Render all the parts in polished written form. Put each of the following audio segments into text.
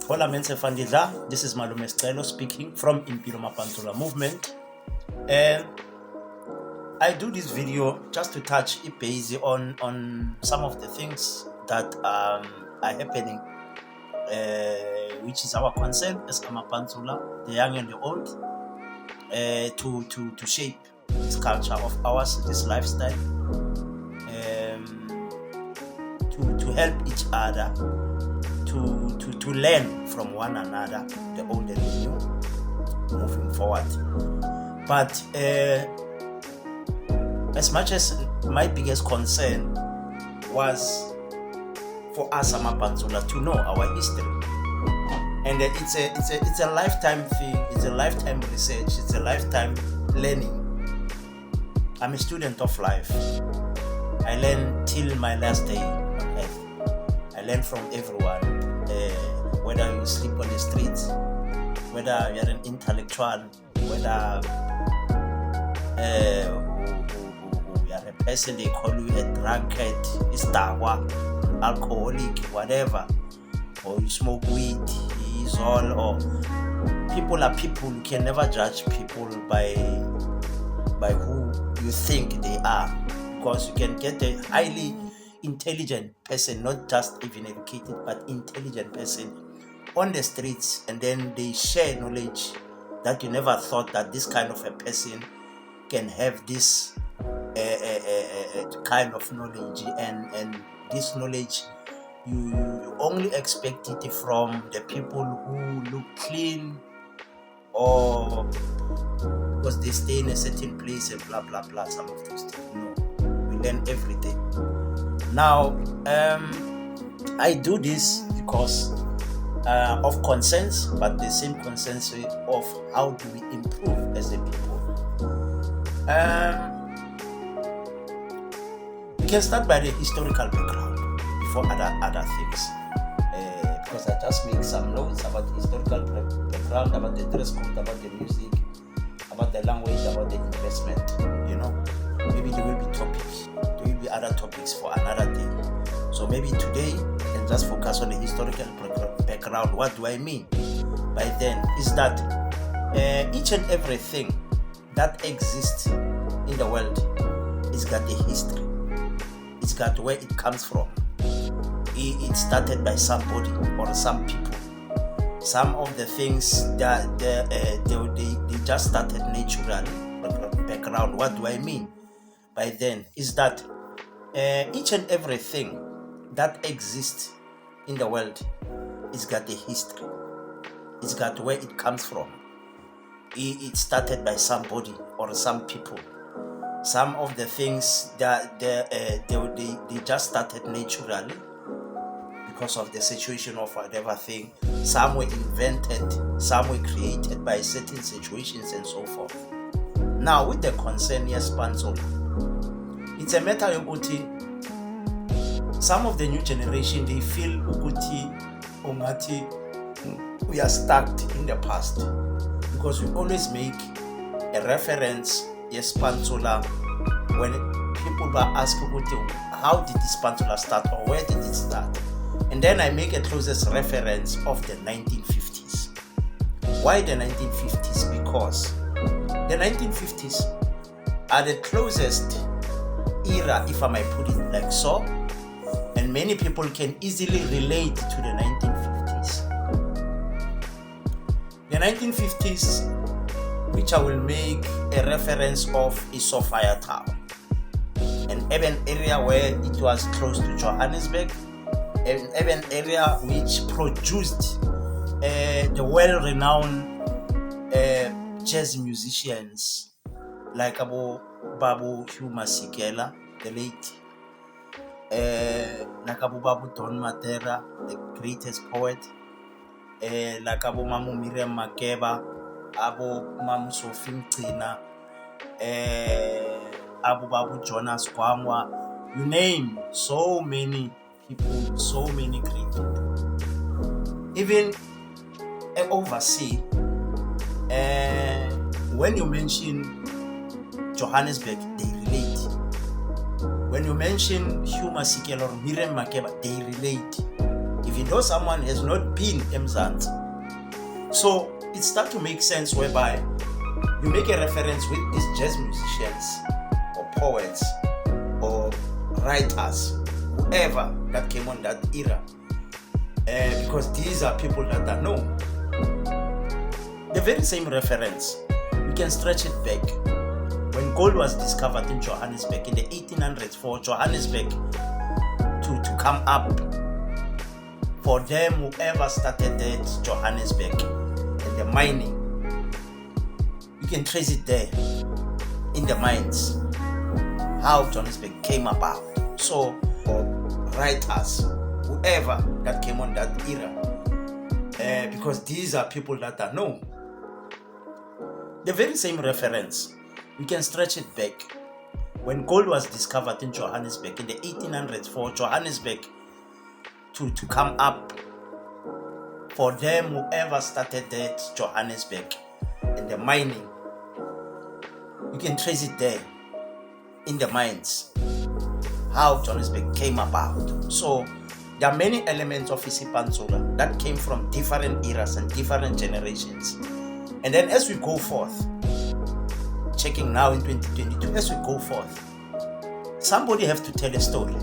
Hola mense fandidla, this is Malume speaking from Pantsula movement. I do this video just to touch base on some of the things that are happening, which is our concern as Pantsula, the young and the old, to shape this culture of ours, this lifestyle, to help each other, to learn from one another, the old and the new, moving forward. But as much as my biggest concern was for us Pantsula to know our history, and it's a lifetime thing, it's a lifetime research, it's a lifetime learning. I'm a student of life. I learn till my last day on earth. I learn from everyone, whether you sleep on the streets, whether you're an intellectual, whether you're a person they call you a drunkard, istawa, alcoholic, whatever, or you smoke weed, is all, or people are people. You can never judge people by who you think they are, because you can get a highly intelligent person, not just even educated, but intelligent person on the streets, and then they share knowledge that you never thought that this kind of a person can have this kind of knowledge, and this knowledge you only expect it from the people who look clean, or because they stay in a certain place and blah blah blah, some of those things. No, we learn every day. Now I do this because of concerns, but the same concerns of how do we improve as a people. We can start by the historical background before other things, because I just make some notes about the historical background, about the dress code, about the music, about the language, about the investment. Maybe there will be topics, there will be other topics for another day. So maybe today I can just focus on the historical background. What do I mean by then is that each and everything that exists in the world is got a history. It's got where it comes from. It started by somebody or some people. Some of the things that they just started naturally. Background. What do I mean by then is that each and everything that exists in the world is got a history. It's got where it comes from. It started by somebody or some people. Some of the things that they just started naturally because of the situation of whatever thing. Some were invented, some were created by certain situations and so forth. Now with the concern, yes, Pantsula, it's a matter of Uguti. Some of the new generation, they feel Uguti Ongati, we are stuck in the past, because we always make a reference, yes, Pantsula, when people were asking Uguti, how did this Pantsula start, or where did it start? And then I make a closest reference of the 1950s. Why the 1950s? Because the 1950s are the closest era, if I might put it like so, and many people can easily relate to the 1950s. The 1950s, which I will make a reference of, is Sophia Town, an urban area where it was close to Johannesburg, an urban area which produced the well-renowned jazz musicians like Babu Hugh Masekela, the late, like Babu Don Matera, the greatest poet, like Mamu Miriam Makeba, Mamu Sophie Mtina, Babu Jonas Kwamwa, you name so many people, so many great people. Even overseas, when you mention Johannesburg, they relate. When you mention Hugh Masekela or Miriam Makeba, they relate. even though someone has not been Mzansi. So it starts to make sense whereby you make a reference with these jazz musicians or poets or writers, whoever that came on that era, because these are people that are known. The very same reference, you can stretch it back. When gold was discovered in Johannesburg in the 1800s, for Johannesburg to come up, for them, whoever started that Johannesburg and the mining, you can trace it there in the mines, how Johannesburg came about. So, for writers, whoever that came on that era, because these are people that are known. The very same reference, we can stretch it back. When gold was discovered in Johannesburg in the 1800s, for Johannesburg to come up, for them, whoever started that Johannesburg and the mining, you can trace it there in the mines, how Johannesburg came about. So there are many elements of IsiPantsula that came from different eras and different generations. And then as we go forth, checking now in 2022, as we go forth, somebody have to tell a story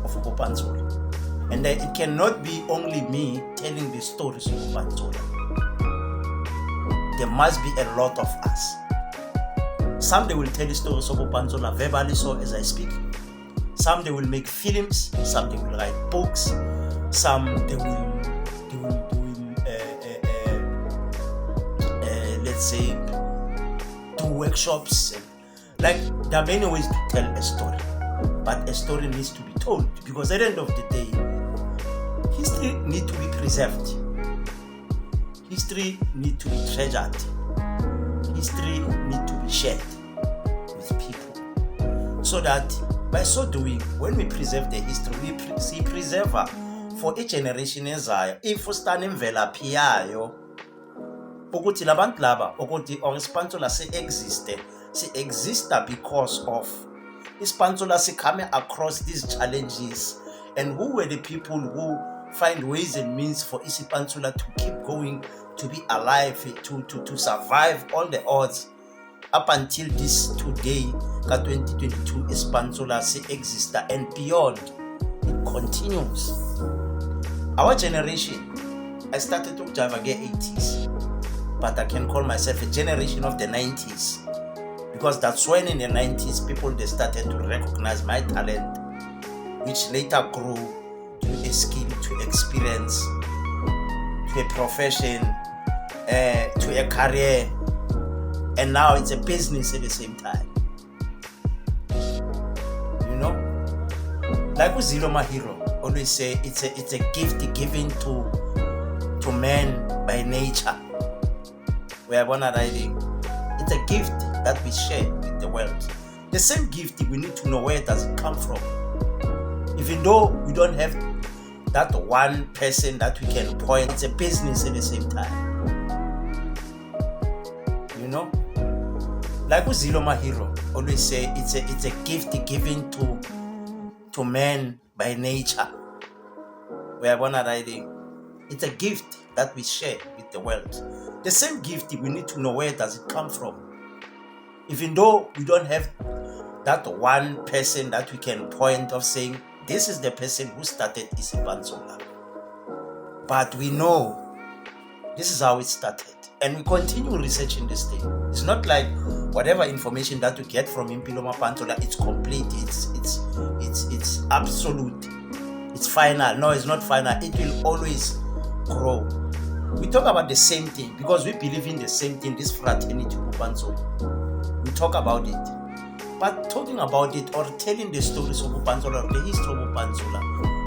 of IsiPantsula. And it cannot be only me telling the stories of IsiPantsula. There must be a lot of us. Some they will tell the stories of IsiPantsula verbally, so as I speak. Some they will make films, some they will write books, some they will let's say do workshops. Like there are many ways to tell a story, but a story needs to be told, because at the end of the day, history needs to be preserved. History needs to be treasured. History needs to be shared with people, so that by so doing, when we preserve the history, we preserve for each generation ezayo. If we stand in imvelaphi yayo, ukuthi labantu laba ukuthi IsiPantsula exista because of IsiPantsula coming across these challenges. And who were the people who find ways and means for IsiPantsula to keep going, to be alive, to survive all the odds up until this today, 2022, IsiPantsula exista and beyond. It continues. Our generation, I started to jive again 80s, but I can call myself a generation of the 90s, because that's when in the 90s people they started to recognize my talent, which later grew to a skill, to experience, to a profession, to a career, and now it's a business at the same time. You know, like Uzilo Mahiro always say, it's a gift given to man by nature. We are born writing. It's a gift that we share with the world. The same gift, we need to know where does it come from. Even though we don't have that one person that we can point, it's a business at the same time. You know, like Uzilo Mahiro always say, it's a gift given to man by nature. We are born writing. It's a gift that we share with the world. The same gift, we need to know where does it come from. Even though we don't have that one person that we can point of saying, this is the person who started IsiPantsula. But we know this is how it started. And we continue researching this thing. It's not like whatever information that we get from IsiPantsula, it's complete, it's absolute, it's final. No, it's not final. It will always grow. We talk about the same thing because we believe in the same thing, this fraternity IsiPantsula. We talk about it. But talking about it or telling the stories of IsiPantsula, the history of IsiPantsula,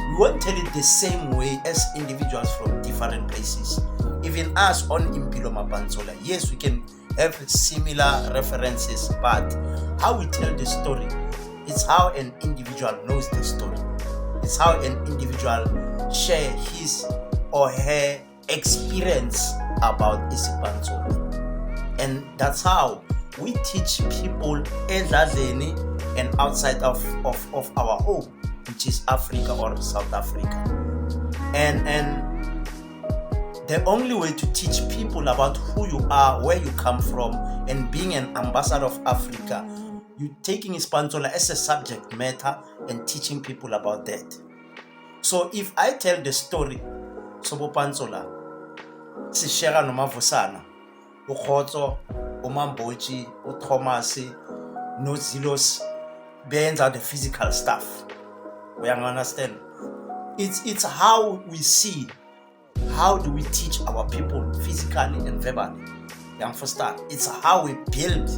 we won't tell it the same way as individuals from different places. Even us on IsiPantsula, yes, we can have similar references, but how we tell the story, it's how an individual knows the story. It's how an individual share his or her experience about IsiPantsula. And that's how we teach people endlini and outside of our home, which is Africa or South Africa. And the only way to teach people about who you are, where you come from, and being an ambassador of Africa, you taking IsiPantsula as a subject matter and teaching people about that. So if I tell the story, Sobo Pantsula, Sishera Nomavusana, Ukhoto, Umambochi, Uthomasi, no Zilos, Benza the physical stuff. We understand? It's how we see, how do we teach our people physically and verbally. You understand? It's how we build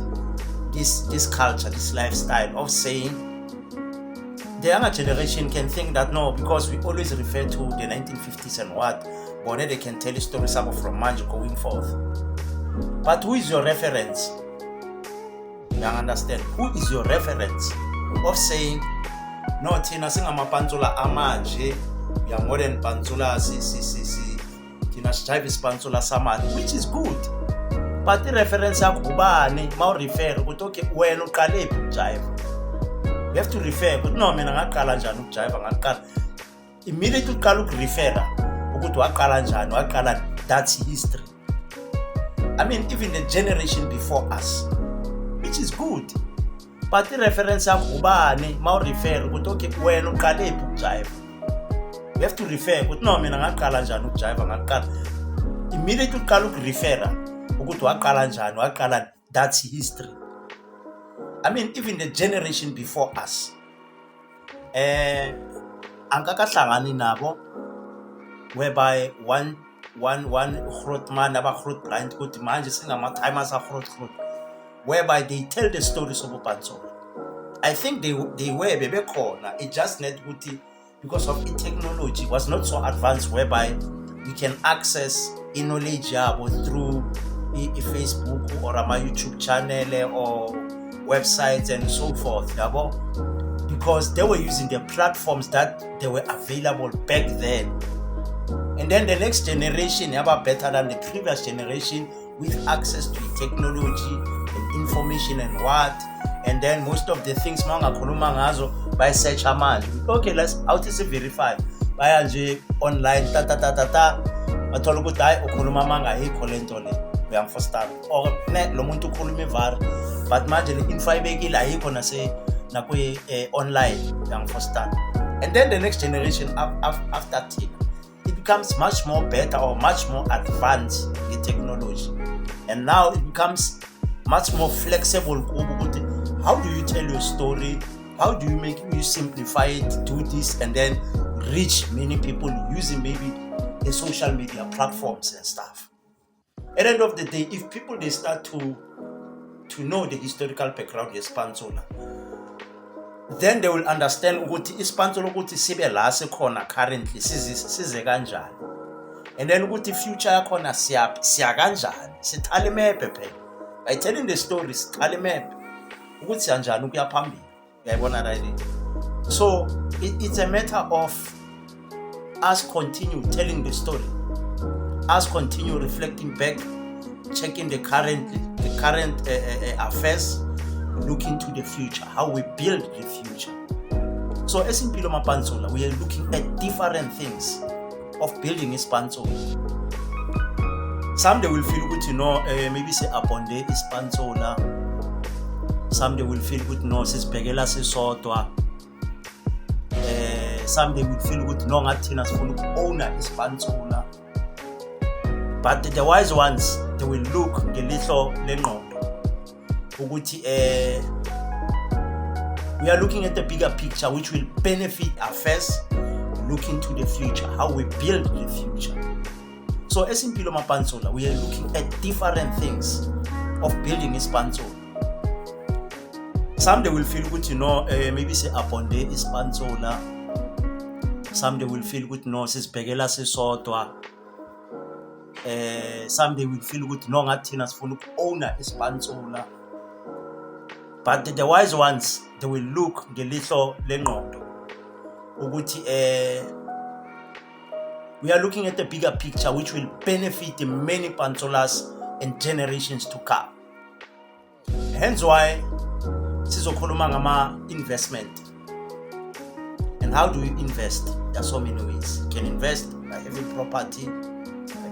this culture, this lifestyle of saying, the younger generation can think that no, because we always refer to the 1950s and what, but they can tell a story some from Manje going forth. But who is your reference? You understand? Who is your reference of saying, no, Tina sing Pantsula amanje, we are modern Pantsula, Tina strive IsiPantsula samani, which is good. But the reference of Kubani, mau refer, utoke wenu kalepi jive. You have to refer, but no, mina ngakala njani ukujive ngakala. Immediately uqala refer, ukuthi waqala njani, waqala, that's history. I mean, even the generation before us, which is good. But the reference of ubani, mau refer, ukuthi wena uqalephi ukujive. You have to refer, but no, mina ngaqala njani ukujive ngaqala. Immediately uqala refer, ukuthi waqala njani, waqala, that's history. I mean, even the generation before us, angakahlangani nabo, whereby one growth man aba growth blind ukuthi manje singama-timers a-growth, whereby they tell the stories of Pantsula. I think they were bebekhona. It just net ukuthi because of technology was not so advanced, whereby we can access knowledge through Facebook or my YouTube channel or websites and so forth, because they were using the platforms that they were available back then. And then the next generation better than the previous generation with access to technology and information and what. And then most of the things manga khuluma ngazo by search manje. Okay, how to verify by online bathola ukuthi hayi ukhuluma manga ayikho lento le. We understand. Or lo muntu ukhuluma ivar, but manje le info ayibekile ayikho nakwe online. You understand. And then the next generation after Tina, it becomes much more better or much more advanced in technology. And now it becomes much more flexible. How do you tell your story? How do you simplify it, do this, and then reach many people using maybe the social media platforms and stuff? At the end of the day, if people they start to know the historical background of IsiPantsula, then they will understand ukuthi IsiPantsula ukuthi sibe la sekhona currently size kanjani, and then ukuthi future yakhona siya kanjani, sithale map phela. By telling the stories, sithale map ukuthi siya kanjani ukuya phambili. Uyayibona right? So it's a matter of us continue telling the story, us continue reflecting back, checking the current affairs, looking to the future, how we build the future. So as in Pilo Pantsula, we are looking at different things of building IsiPantsula. Some they will feel good, maybe say upon the IsiPantsula. Some they will feel good, sisibhekela sisodwa. Some they will feel good, ngathi thina sifuna uku-owner IsiPantsula. But the wise ones, they will look ngelihlo lengqondo ukuthi we are looking at the bigger picture which will benefit us first, looking to the future, how we build the future. So as in Pilo Pantsula, we are looking at different things of building IsiPantsula. Some they will feel good, maybe say upon the IsiPantsula. Some they will feel good, sisibhekela sisodwa. Some they will feel good, ngathi thina sifuna uku-owner IsiPantsula. But the wise ones, they will look ngelihlo lengqondo ukuthi we are looking at the bigger picture which will benefit many Pantsulas and generations to come. Hence why sizokhuluma ngama investment. And how do we invest? There are so many ways. You can invest by having property,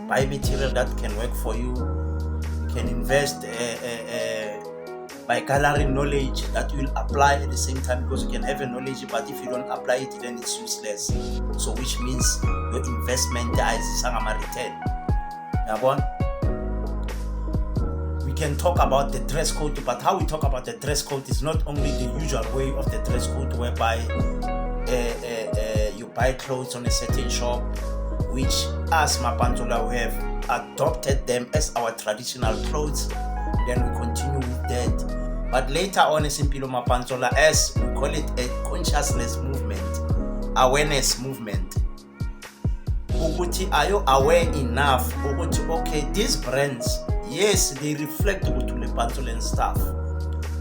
buy material that can work for you. You can invest by gathering knowledge that you will apply at the same time, because you can have a knowledge, but if you don't apply it, then it's useless. So which means your investment is a return. We can talk about the dress code, but how we talk about the dress code is not only the usual way of the dress code, whereby you buy clothes on a certain shop, which as Pantsula we have adopted them as our traditional clothes. Then we continue with that. But later on, as in Pantsula, as we call it, a consciousness movement, awareness movement. Are you aware enough? Okay, these brands, yes, they reflect the Pantsula and stuff,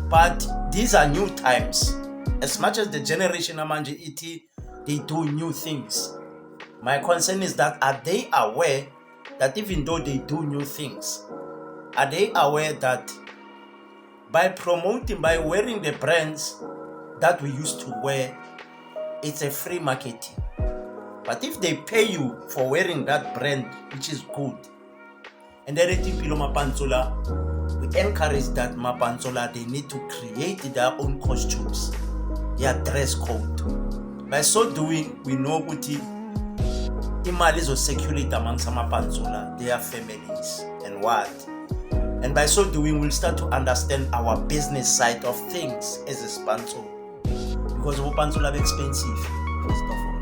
but these are new times. As much as the generation Amanje ET, they do new things. My concern is that, are they aware that even though they do new things, are they aware that by promoting, by wearing the brands that we used to wear, it's a free marketing? But if they pay you for wearing that brand, which is good, and then Pantsula, we encourage that Pantsula, they need to create their own costumes, their dress code. By so doing, we know Buti imali is circulate amongst Pantsula, their families, and what. And by so doing, we'll start to understand our business side of things as a sponsor. Because Pantsula are expensive, first of all.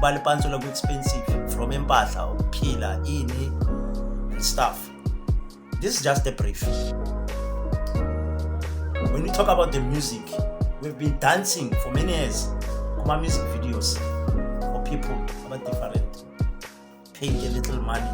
But Pantsula are expensive from Empatha, Pila, Ini, and stuff. This is just a brief. When we talk about the music, we've been dancing for many years. Kuma music videos for people about different, paying a little money.